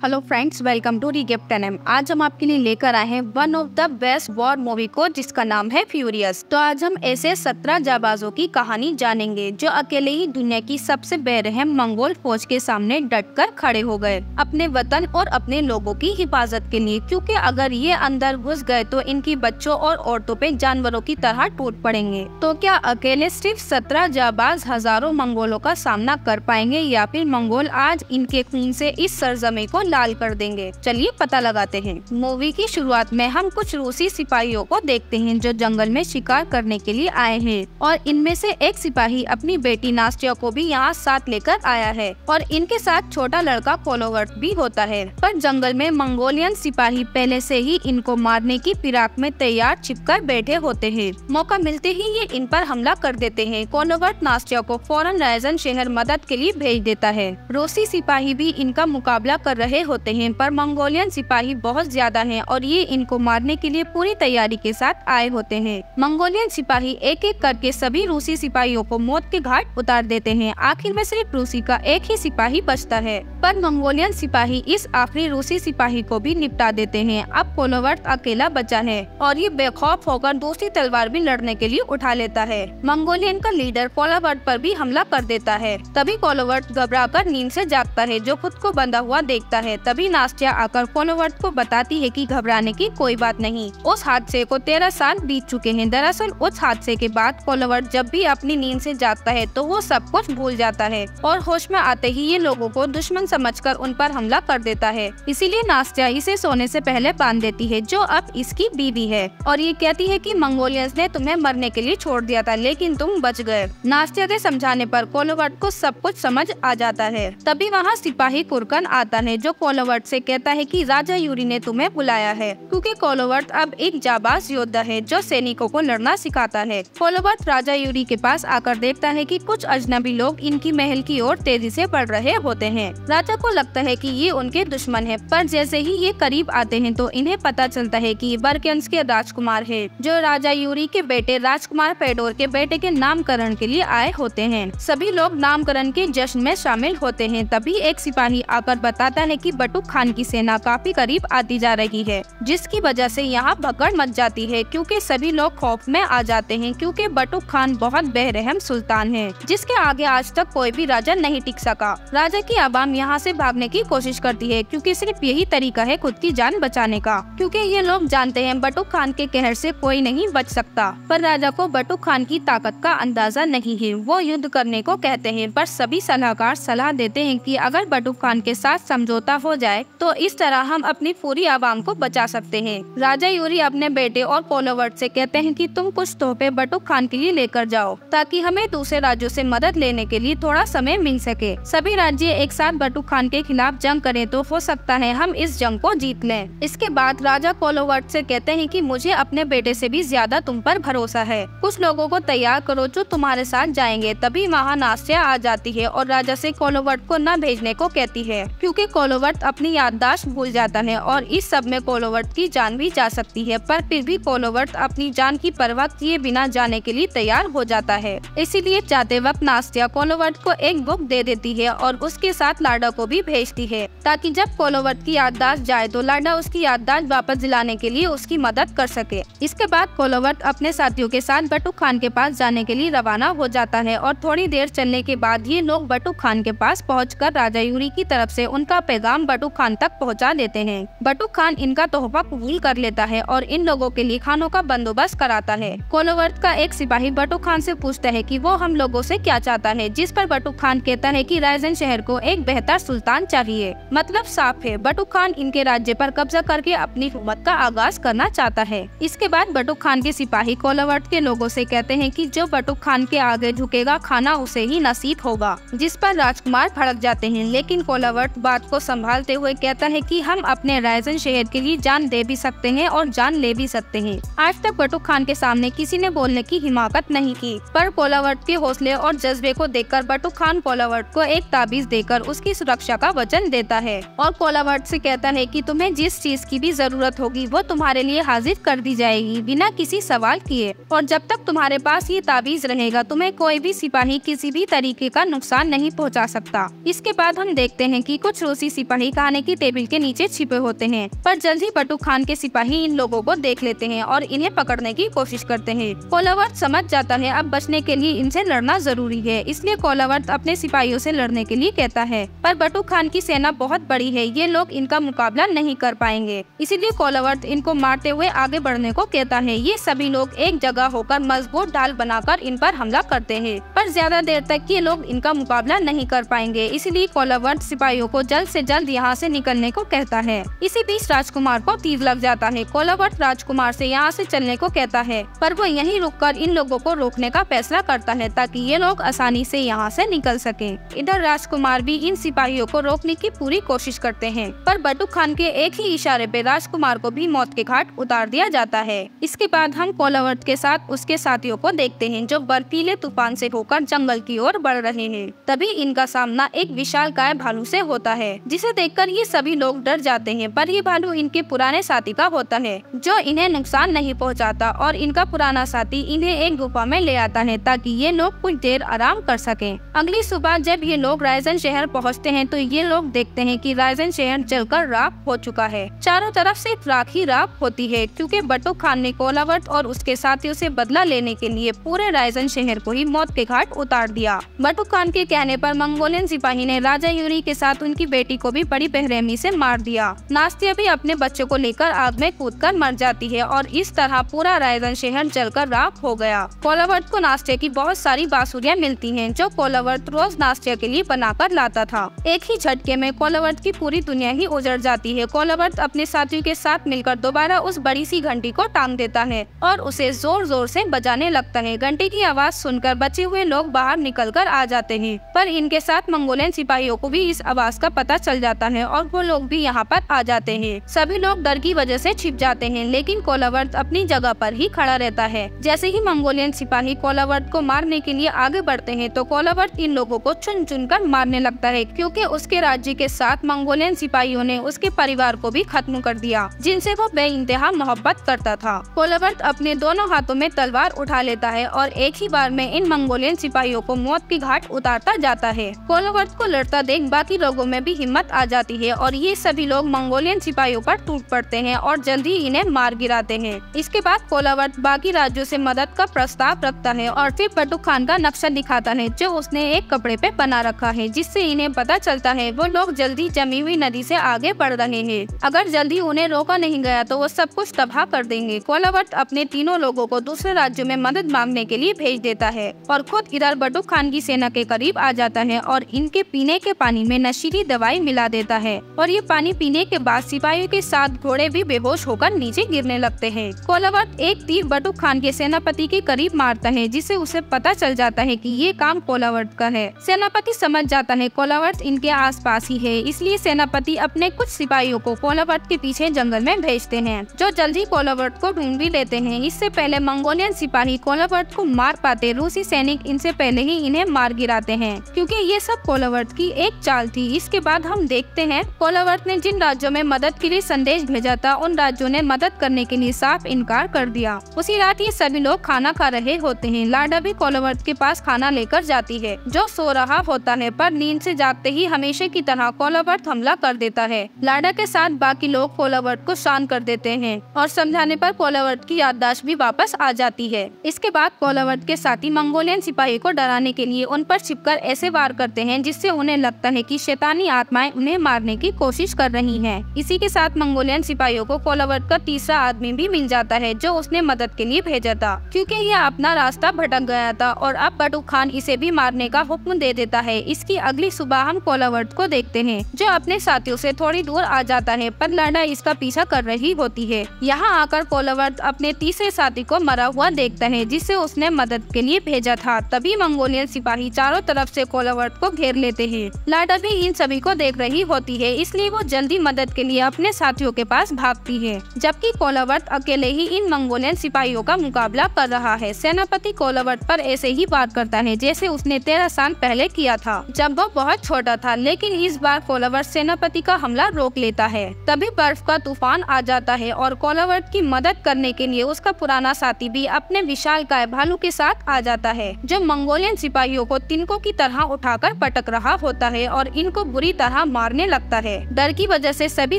Hello friends, welcome to regift N M. आज हम आपके लिए लेकर आए हैं one of the best war movie को, जिसका नाम है फ्यूरियस। तो आज हम ऐसे 17 जाबाजों की कहानी जानेंगे जो अकेले ही दुनिया की सबसे बेरहम मंगोल फौज के सामने डटकर खड़े हो गए अपने वतन और अपने लोगों की हिफाजत के लिए, क्योंकि अगर ये अंदर घुस गए तो इनकी बच्चों और औरतों पे जानवरों की तरह टूट पड़ेंगे। तो क्या अकेले सिर्फ 17 जाबाज हजारों मंगोलों का सामना कर पाएंगे, या फिर मंगोल आज इनके खून से इस सरजमी को लाल कर देंगे? चलिए पता लगाते हैं। मूवी की शुरुआत में हम कुछ रूसी सिपाहियों को देखते हैं जो जंगल में शिकार करने के लिए आए हैं, और इनमें से एक सिपाही अपनी बेटी नास्टिया को भी यहाँ साथ लेकर आया है, और इनके साथ छोटा लड़का कोलोवर्ट भी होता है। पर जंगल में मंगोलियन सिपाही पहले से ही इनको मारने की फिराक में तैयार छिपकर बैठे होते हैं। मौका मिलते ही ये इन पर हमला कर देते हैं। कोलोवर्ट नास्टिया को फौरन रायजन शहर मदद के लिए भेज देता है। रूसी सिपाही भी इनका मुकाबला कर रहे होते हैं, पर मंगोलियन सिपाही बहुत ज्यादा हैं और ये इनको मारने के लिए पूरी तैयारी के साथ आए होते हैं। मंगोलियन सिपाही एक एक करके सभी रूसी सिपाहियों को मौत के घाट उतार देते हैं। आखिर में सिर्फ रूसी का एक ही सिपाही बचता है, पर मंगोलियन सिपाही इस आखिरी रूसी सिपाही को भी निपटा देते हैं। अब कोलोवर्ट अकेला बचा है और ये बेखौफ होकर दूसरी तलवार भी लड़ने के लिए उठा लेता है। मंगोलियन का लीडर कोलोवर्ट पर भी हमला कर देता है। तभी कोलोवर्ट घबराकर नींद से जागता है, जो खुद को बंधा हुआ देखता है। तभी नास्टिया आकर कोलोवर्ट को बताती है कि घबराने की कोई बात नहीं, उस हादसे को 13 साल बीत चुके हैं। दरअसल उस हादसे के बाद कोलोवर्ट जब भी अपनी नींद से जागता है तो वो सब कुछ भूल जाता है, और होश में आते ही ये लोगों को दुश्मन समझकर उन पर हमला कर देता है। इसीलिए नास्टिया इसे सोने से पहले बांध देती है, जो अब इसकी बीवी है, और ये कहती है कि मंगोलियंस ने तुम्हें मरने के लिए छोड़ दिया था, लेकिन तुम बच गए। नास्टिया के समझाने पर कोलोवर्ट को सब कुछ समझ आ जाता है। तभी वहाँ सिपाही कुरकन आता है, जो कोलोवर्ट से कहता है कि राजा यूरी ने तुम्हें बुलाया है, क्योंकि कोलोवर्ट अब एक जाबाज योद्धा है जो सैनिकों को लड़ना सिखाता है। कोलोवर्ट राजा यूरी के पास आकर देखता है कि कुछ अजनबी लोग इनकी महल की ओर तेजी से बढ़ रहे होते हैं। राजा को लगता है कि ये उनके दुश्मन है, पर जैसे ही ये करीब आते हैं तो इन्हें पता चलता है कि बर्कियंस के राजकुमार है, जो राजा यूरी के बेटे राजकुमार फेडोर के बेटे के नामकरण के लिए आए होते हैं। सभी लोग नामकरण के जश्न में शामिल होते हैं। तभी एक सिपाही आकर बताता है कि बटुक खान की सेना काफी करीब आती जा रही है, जिसकी वजह से यहाँ भगदड़ मच जाती है, क्योंकि सभी लोग खौफ में आ जाते हैं, क्योंकि बटुक खान बहुत बेरहम सुल्तान है, जिसके आगे आज तक कोई भी राजा नहीं टिक सका। राजा की आवाम यहाँ से भागने की कोशिश करती है, क्योंकि सिर्फ यही तरीका है खुद की जान बचाने का, क्योंकि ये लोग जानते हैं बटुक खान के कहर से कोई नहीं बच सकता। पर राजा को बटुक खान की ताकत का अंदाजा नहीं है। वो युद्ध करने को कहते हैं, पर सभी सलाहकार सलाह देते हैं कि अगर बटुक खान के साथ समझौता हो जाए तो इस तरह हम अपनी पूरी आवाम को बचा सकते हैं। राजा यूरी अपने बेटे और कोलोवर्ट से कहते हैं कि तुम कुछ तोहफे बटुक खान के लिए लेकर जाओ, ताकि हमें दूसरे राज्यों से मदद लेने के लिए थोड़ा समय मिल सके। सभी राज्य एक साथ बटुक खान के खिलाफ जंग करें तो हो सकता है हम इस जंग को जीत लें। इसके बाद राजा कोलोवर्ट से कहते हैं कि मुझे अपने बेटे से भी ज्यादा तुम पर भरोसा है, कुछ लोगों को तैयार करो जो तुम्हारे साथ जाएंगे। तभी वहाँ नास्टिया आ जाती है और राजा से कोलोवर्ट को न भेजने को कहती है, क्योंकि कोलोवर्ट अपनी याददाश्त भूल जाता है और इस सब में कोलोवर्ट की जान भी जा सकती है। पर फिर भी कोलोवर्ट अपनी जान की परवाह किए बिना जाने के लिए तैयार हो जाता है। इसीलिए जाते वक्त नास्टिया कोलोवर्ट को एक बुक दे देती है और उसके साथ लाडा को भी भेजती है, ताकि जब कोलोवर्ट की याददाश्त जाए तो लाडा उसकी याददाश्त वापस दिलाने के लिए उसकी मदद कर सके। इसके बाद कोलोवर्ट अपने साथियों के साथ बटुक खान के पास जाने के लिए रवाना हो जाता है, और थोड़ी देर चलने के बाद ये लोग बटुक खान के पास पहुंचकर राजा यूरी की तरफ से उनका पैगाम बटुक खान तक पहुंचा देते हैं। बटुक खान इनका तोहफा कबूल कर लेता है और इन लोगों के लिए खानों का बंदोबस्त कराता है। कोलोवर्ट का एक सिपाही बटुक खान से पूछता है कि वो हम लोगों से क्या चाहता है, जिस पर बटुक खान कहता है कि रायजन शहर को एक बेहतर सुल्तान चाहिए। मतलब साफ है, बटुक खान इनके राज्य पर कब्जा करके अपनी हुकूमत का आगाज करना चाहता है। इसके बाद बटुक खान के सिपाही कोलोवर्ट के लोगों से कहते हैं कि जो बटुक खान के आगे झुकेगा खाना उसे ही नसीब होगा, जिस पर राजकुमार भड़क जाते हैं। लेकिन कोलोवर्ट बात को संभालते हुए कहता है कि हम अपने रायजन शहर के लिए जान दे भी सकते हैं और जान ले भी सकते हैं। आज तक बटुक खान के सामने किसी ने बोलने की हिम्मत नहीं की, पर कोलोवर्ट के हौसले और जज्बे को देखकर बटुक खान कोलोवर्ट को एक ताबीज देकर उसकी सुरक्षा का वचन देता है, और कोलोवर्ट से कहता है कि तुम्हें जिस चीज की भी जरूरत होगी वो तुम्हारे लिए हाजिर कर दी जाएगी बिना किसी सवाल किए, और जब तक तुम्हारे पास ये ताबीज रहेगा तुम्हें कोई भी सिपाही किसी भी तरीके का नुकसान नहीं पहुंचा सकता। इसके बाद हम देखते हैं कि कुछ रूसी सिपाही खाने की टेबल के नीचे छिपे होते हैं, पर जल्द ही बटुक खान के सिपाही इन लोगों को देख लेते हैं और इन्हें पकड़ने की कोशिश करते हैं। कोलावर्त समझ जाता है अब बचने के लिए इनसे लड़ना जरूरी है, इसलिए कोलावर्त अपने सिपाहियों से लड़ने के लिए कहता है, पर बटुक खान की सेना बहुत बड़ी है, ये लोग इनका मुकाबला नहीं कर पाएंगे। इसीलिए कोलावर्त इनको मारते हुए आगे बढ़ने को कहता है। ये सभी लोग एक जगह होकर मजबूत ढाल बनाकर इन पर हमला करते हैं, पर ज्यादा देर तक ये लोग इनका मुकाबला नहीं कर पाएंगे। इसलिए कोलावर्त सिपाहियों को जल्द से जल्द यहाँ से निकलने को कहता है। इसी बीच राजकुमार को तीर लग जाता है। कोलावर्त राजकुमार से यहाँ से चलने को कहता है, पर वो यहीं रुककर इन लोगों को रोकने का फैसला करता है ताकि ये लोग आसानी से यहाँ से निकल सकें। इधर राजकुमार भी इन सिपाहियों को रोकने की पूरी कोशिश करते हैं, पर बटुक खान के एक ही इशारे पे राजकुमार को भी मौत के घाट उतार दिया जाता है। इसके बाद हम कोलावर्त के साथ उसके साथियों को देखते हैं जो बर्फीले तूफान से होकर जंगल की ओर बढ़ रहे हैं। तभी इनका सामना एक विशालकाय भालू से होता है, जिसे देखकर ये सभी लोग डर जाते हैं, पर ये भालू इनके पुराने साथी का होता है जो इन्हें नुकसान नहीं पहुंचाता और इनका पुराना साथी इन्हें एक गुफा में ले आता है ताकि ये लोग कुछ देर आराम कर सकें। अगली सुबह जब ये लोग रायजन शहर पहुंचते हैं तो ये लोग देखते हैं कि रायजन शहर जलकर राख हो चुका है। चारों तरफ से राख ही राख होती है, क्योंकि बटुक खान ने कोलावर्त और उसके साथियों से बदला लेने के लिए पूरे रायजन शहर को ही मौत के घाट उतार दिया। बटुक खान के कहने पर मंगोलियन सिपाही ने राजा यूरी के साथ उनकी बेटी को भी बड़ी बेरहमी से मार दिया। नास्तिया भी अपने बच्चों को लेकर आग में कूदकर मर जाती है और इस तरह पूरा रायजन शहर जलकर राख हो गया। कोलावर्त को नाश्ते की बहुत सारी बांसुरियां मिलती हैं, जो कोलावर्त रोज नाश्ते के लिए बनाकर लाता था। एक ही झटके में कोलावर्त की पूरी दुनिया ही उजड़ जाती है। कोलावर्त अपने साथियों के साथ मिलकर दोबारा उस बड़ी सी घंटी को टांग देता है और उसे जोर जोर से बजाने लगता है। घंटी की आवाज सुनकर बचे हुए लोग बाहर निकलकर आ जाते हैं, पर इनके साथ मंगोलियन सिपाहियों को भी इस आवाज का पता चल जाता है और वो लोग भी यहाँ पर आ जाते हैं। सभी लोग डर की वजह से छिप जाते हैं, लेकिन कोलावर्त अपनी जगह पर ही खड़ा रहता है। जैसे ही मंगोलियन सिपाही कोलावर्त को मारने के लिए आगे बढ़ते हैं तो कोलावर्त इन लोगों को चुन चुन कर मारने लगता है, क्योंकि उसके राज्य के साथ मंगोलियन सिपाहियों ने उसके परिवार को भी खत्म कर दिया, जिनसे वो बेइंतहा मोहब्बत करता था। कोलावर्त अपने दोनों हाथों में तलवार उठा लेता है और एक ही बार में इन मंगोलियन सिपाहियों को मौत की घाट उतारता जाता है। कोलावर्त को लड़ता देख बाकी लोगों में भी हिम्मत आ जाती है और ये सभी लोग मंगोलियन सिपाहियों पर टूट पड़ते हैं और जल्दी इन्हें मार गिराते हैं। इसके बाद कोलावर्त बाकी राज्यों से मदद का प्रस्ताव रखता है और फिर बटुक खान का नक्शा दिखाता है जो उसने एक कपड़े पे बना रखा है, जिससे इन्हें पता चलता है वो लोग जल्दी जमी हुई नदी से आगे बढ़ रहे हैं। अगर जल्दी उन्हें रोका नहीं गया तो वो सब कुछ तबाह कर देंगे। कोलावर्त अपने तीनों लोगों को दूसरे राज्यों में मदद मांगने के लिए भेज देता है और खुद इधर बटुक खान की सेना के करीब आ जाता है और इनके पीने के पानी में नशीली दवाई मिला देता है और ये पानी पीने के बाद सिपाहियों के साथ घोड़े भी बेहोश होकर नीचे गिरने लगते हैं। कोलावर्त एक तीर बटुक खान के सेनापति के करीब मारता है, जिससे उसे पता चल जाता है कि ये काम कोलावर्त का है। सेनापति समझ जाता है कोलावर्त इनके आसपास ही है, इसलिए सेनापति अपने कुछ सिपाहियों को कोलावर्त के पीछे जंगल में भेजते हैं, जो जल्दी कोलावर्त को ढूंढ भी लेते हैं। इससे पहले मंगोलियन सिपाही कोलावर्त को मार पाते रूसी सैनिक इनसे पहले ही इन्हें मार गिराते हैं, क्योंकि ये सब कोलावर्त की एक चाल थी। इसके बाद हम देखते हैं कोलावर्त ने जिन राज्यों में मदद के लिए संदेश भेजा था उन राज्यों ने मदद करने के लिए साफ इनकार कर दिया। उसी रात ये सभी लोग खाना खा रहे होते हैं। लाडा भी कोलावर्त के पास खाना लेकर जाती है, जो सो रहा होता है, पर नींद से जागते ही हमेशा की तरह कोलावर्त हमला कर देता है। लाडा के साथ बाकी लोग कोलावर्त को शांत कर देते हैं और समझाने पर कोलावर्त की याददाश्त भी वापस आ जाती है। इसके बाद कोलावर्त के साथी मंगोलियन सिपाही को डराने के लिए उन पर छिपकर ऐसे वार करते हैं जिससे उन्हें लगता है कि शैतानी आत्माएं उन्हें मारने की कोशिश कर रही हैं। इसी के साथ मंगोलियन सिपाहियों को कोलावर्त का तीसरा आदमी भी मिल जाता है, जो उसने मदद के लिए भेजा था, क्योंकि यह अपना रास्ता भटक गया था और अब बटुक खान इसे भी मारने का हुक्म दे देता है। इसकी अगली सुबह हम कोलावर्त को देखते हैं, जो अपने साथियों से थोड़ी दूर आ जाता है, पर लाडा इसका पीछा कर रही होती है। यहाँ आकर कोलावर्त अपने तीसरे साथी को मरा हुआ देखता है, जिसे उसने मदद के लिए भेजा था। तभी मंगोलियन सिपाही चारों तरफ से कोलावर्त को घेर लेते हैं। लाडा भी इन सभी को देख रही होती है, इसलिए वो जल्दी मदद के लिए अपने साथियों के पास भागती है, जबकि कोलावर्त अकेले ही इन मंगोलियन सिपाहियों का मुकाबला कर रहा है। सेनापति कोलावर्त पर ऐसे ही वार करता है जैसे उसने 13 साल पहले किया था, जब वो बहुत छोटा था, लेकिन इस बार कोलावर्त सेनापति का हमला रोक लेता है। तभी बर्फ का तूफान आ जाता है और कोलावर्त की मदद करने के लिए उसका पुराना साथी भी अपने विशालकाय भालू के साथ आ जाता है, जो मंगोलियन सिपाहियों को तिनकों की तरह उठाकर पटक रहा होता है और इनको बुरी तरह मारने लगता है। डर की वजह से सभी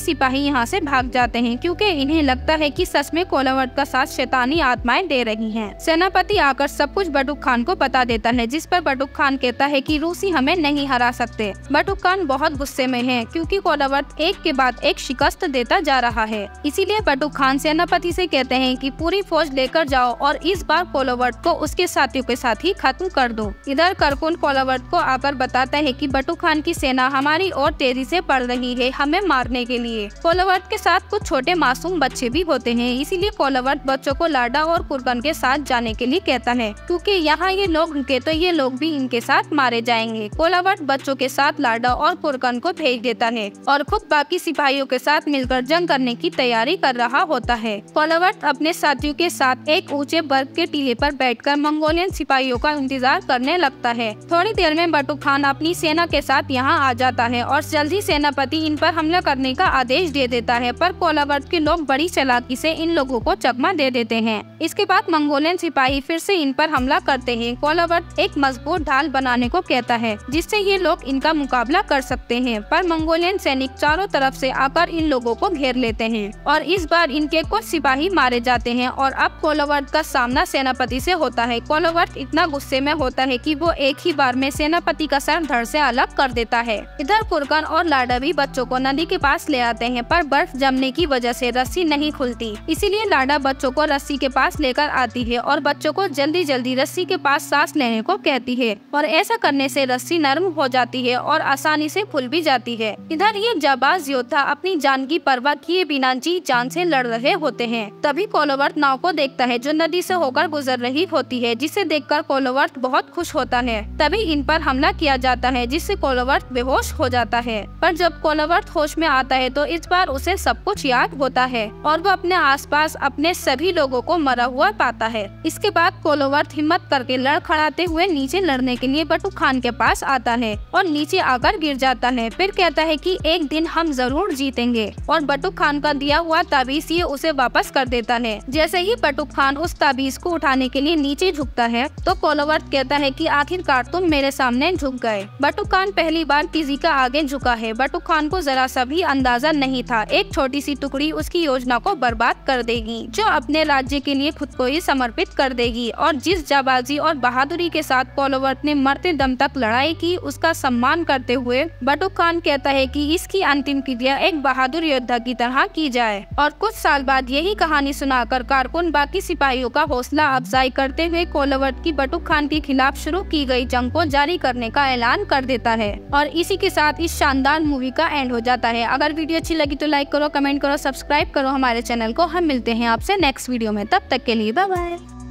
सिपाही यहाँ से भाग जाते हैं क्योंकि इन्हें लगता है कि सच में कोलावर्ट का साथ शैतानी आत्माएं दे रही हैं। सेनापति आकर सब कुछ बटुक खान को बता देता है, जिस पर बटुक खान कहता है कि रूसी हमें नहीं हरा सकते। बटुक खान बहुत गुस्से में है क्योंकि कोलावर्ट एक के बाद एक शिकस्त देता जा रहा है। इसीलिए बटुक खान सेनापति से कहते हैं कि पूरी फौज लेकर जाओ और इस बार कोलावर्ट को उसके साथियों के साथ ही खत्म कर दो। इधर कारकुन कोलावर्ट को आकर बताता है कि बटुक खान की सेना हमारी ओर तेजी से बढ़ रही है हमें मारने के लिए। कोलावर्ट के साथ कुछ छोटे मासूम बच्चे भी होते हैं, इसीलिए कोलावर्ट बच्चों को लाडा और कुरकन के साथ जाने के लिए कहता है क्योंकि यहाँ ये लोग रुके तो ये लोग भी इनके साथ मारे जाएंगे। कोलावर्ट बच्चों के साथ लाडा और कुरकन को भेज देता है और खुद बाकी सिपाहियों के साथ मिलकर जंग करने की तैयारी कर रहा होता है। कोलावर्ट अपने साथियों के साथ एक ऊंचे बर्फ के टीले पर बैठकर मंगोलियन सिपाहियों का इंतजार करने लगता है। थोड़ी देर में बटुक खान अपनी सेना के साथ यहाँ आ जाता है और जल्दी सेनापति इन पर हमला करने का आदेश दे देता है, पर कोलावर्ट के लोग बड़ी चालाकी से इन लोगों को चकमा दे देते हैं। इसके बाद मंगोलियन सिपाही फिर से इन पर हमला करते हैं। कोलावर्ट एक मजबूत ढाल बनाने को कहता है जिससे ये लोग इनका मुकाबला कर सकते हैं, पर मंगोलियन सैनिक चारों तरफ से आकर इन लोगों को घेर लेते हैं और इस बार इनके कुछ सिपाही मारे जाते हैं और अब कोलावर्ट का सामना सेनापति से होता है। कोलावर्ट इतना गुस्से में होता है कि वो एक ही बार में सेनापति का सर धड़ से अलग कर देता है। इधर कुरकन और लाडा भी बच्चों को नदी के पास ले आते हैं, पर बर्फ जमने की वजह से रस्सी नहीं खुलती। इसीलिए लाडा बच्चों को रस्सी के पास लेकर आती है और बच्चों को जल्दी जल्दी रस्सी के पास सांस लेने को कहती है और ऐसा करने से रस्सी नरम हो जाती है और आसानी से खुल भी जाती है। इधर ये जाबाज योद्धा अपनी जान की परवाह किए बिना जी जान से लड़ रहे होते हैं। तभी कोलावर्ट नाव को देखता है जो नदी से होकर गुजर रही होती है, जिसे देखकर कोलावर्ट बहुत खुश होता है। तभी इन पर हमला किया जाता है जिससे कोलावर्ट बेहोश हो जाता है, पर जब कोलावर्ट होश में आता है तो इस बार उसे सब कुछ याद होता है और वो अपने आसपास अपने सभी लोगों को मरा हुआ पाता है। इसके बाद कोलावर्ट हिम्मत करके लड़खड़ाते हुए नीचे लड़ने के लिए बटुक खान के पास आता है और नीचे आकर गिर जाता है। फिर कहता है कि एक दिन हम जरूर जीतेंगे और बटुक खान का दिया हुआ ताबीज ये उसे वापस कर देता है। जैसे ही बटुक खान उस ताबीज को उठाने के लिए नीचे झुकता है तो कोलावर्ट कहता है कि आखिरकार तुम मेरे सामने झुक गए। बटुक खान पहली बार किसी का आगे झुका है। बटुक खान को जरा सा भी अंदाजा नहीं था एक छोटी सी टुकड़ी उसकी योजना को बर्बाद कर देगी, जो अपने राज्य के लिए खुद को ही समर्पित कर देगी। और जिस जाबाजी और बहादुरी के साथ कोलावर्ट ने मरते दम तक लड़ाई की उसका सम्मान करते हुए बटुक खान कहता है कि इसकी अंतिम क्रिया एक बहादुर योद्धा की तरह की जाए। और कुछ साल बाद यही कहानी सुनाकर कारकुन बाकी सिपाहियों का हौसला अफजाई करते हुए कोलावर्ट की बटुक खान के खिलाफ शुरू की गई जंग को जारी करने का ऐलान कर देता है। और इसी के साथ इस शानदार मूवी का एंड हो जाता है। अगर वीडियो अच्छी लगी तो लाइक करो, कमेंट करो, सब्सक्राइब करो हमारे चैनल को। हम मिलते हैं आपसे नेक्स्ट वीडियो में, तब तक के लिए बाय बाय।